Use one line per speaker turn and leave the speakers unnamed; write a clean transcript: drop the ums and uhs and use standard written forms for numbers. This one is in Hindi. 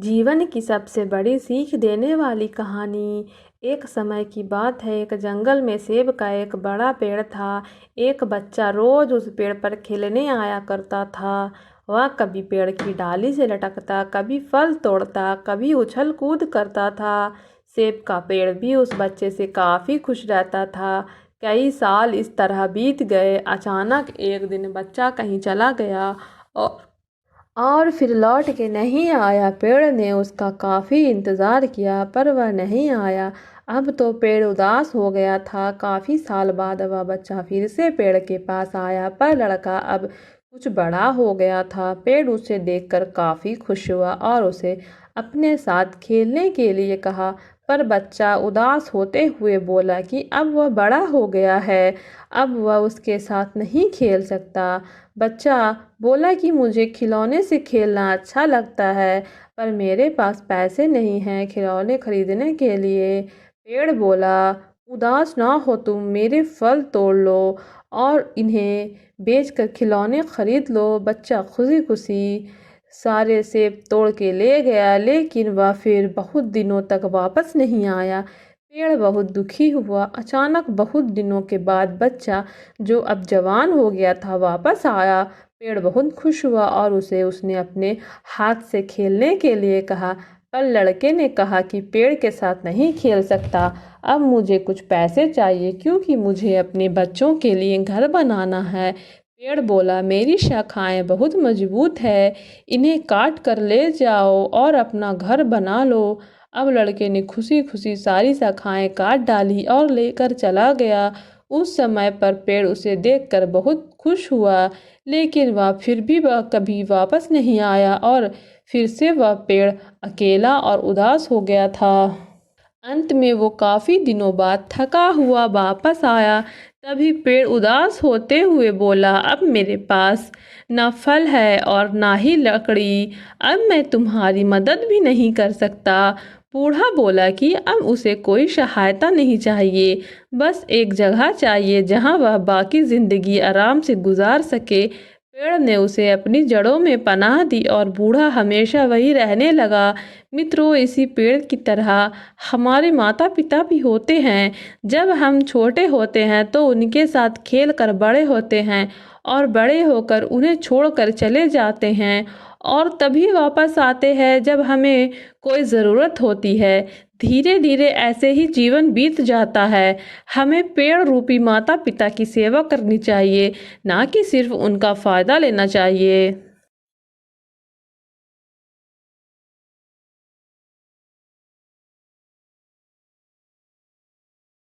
जीवन की सबसे बड़ी सीख देने वाली कहानी। एक समय की बात है, एक जंगल में सेब का एक बड़ा पेड़ था। एक बच्चा रोज उस पेड़ पर खेलने आया करता था। वह कभी पेड़ की डाली से लटकता, कभी फल तोड़ता, कभी उछल कूद करता था। सेब का पेड़ भी उस बच्चे से काफ़ी खुश रहता था। कई साल इस तरह बीत गए। अचानक एक दिन बच्चा कहीं चला गया और फिर लौट के नहीं आया। पेड़ ने उसका काफ़ी इंतज़ार किया पर वह नहीं आया। अब तो पेड़ उदास हो गया था। काफ़ी साल बाद वह बच्चा फिर से पेड़ के पास आया, पर लड़का अब कुछ बड़ा हो गया था। पेड़ उसे देखकर काफ़ी खुश हुआ और उसे अपने साथ खेलने के लिए कहा, पर बच्चा उदास होते हुए बोला कि अब वह बड़ा हो गया है, अब वह उसके साथ नहीं खेल सकता। बच्चा बोला कि मुझे खिलौने से खेलना अच्छा लगता है, पर मेरे पास पैसे नहीं हैं खिलौने खरीदने के लिए। पेड़ बोला, उदास ना हो तुम, मेरे फल तोड़ लो और इन्हें बेचकर खिलौने खरीद लो। बच्चा खुशी खुशी सारे सेब तोड़ के ले गया, लेकिन वह फिर बहुत दिनों तक वापस नहीं आया। पेड़ बहुत दुखी हुआ। अचानक बहुत दिनों के बाद बच्चा, जो अब जवान हो गया था, वापस आया। पेड़ बहुत खुश हुआ और उसने अपने हाथ से खेलने के लिए कहा, पर लड़के ने कहा कि पेड़ के साथ नहीं खेल सकता, अब मुझे कुछ पैसे चाहिए क्योंकि मुझे अपने बच्चों के लिए घर बनाना है। पेड़ बोला, मेरी शाखाएं बहुत मजबूत है, इन्हें काट कर ले जाओ और अपना घर बना लो। अब लड़के ने खुशी खुशी सारी शाखाएं काट डाली और लेकर चला गया। उस समय पर पेड़ उसे देखकर बहुत खुश हुआ, लेकिन वह फिर भी वह कभी वापस नहीं आया और फिर से वह पेड़ अकेला और उदास हो गया था। अंत में वो काफ़ी दिनों बाद थका हुआ वापस आया। तभी पेड़ उदास होते हुए बोला, अब मेरे पास ना फल है और ना ही लकड़ी, अब मैं तुम्हारी मदद भी नहीं कर सकता। बूढ़ा बोला कि अब उसे कोई सहायता नहीं चाहिए, बस एक जगह चाहिए जहां वह बाकी ज़िंदगी आराम से गुजार सके। पेड़ ने उसे अपनी जड़ों में पनाह दी और बूढ़ा हमेशा वहीं रहने लगा। मित्रों, इसी पेड़ की तरह हमारे माता पिता भी होते हैं। जब हम छोटे होते हैं तो उनके साथ खेल कर बड़े होते हैं और बड़े होकर उन्हें छोड़कर चले जाते हैं और तभी वापस आते हैं जब हमें कोई ज़रूरत होती है। धीरे धीरे ऐसे ही जीवन बीत जाता है। हमें पेड़ रूपी माता पिता की सेवा करनी चाहिए, ना कि सिर्फ उनका फ़ायदा लेना चाहिए।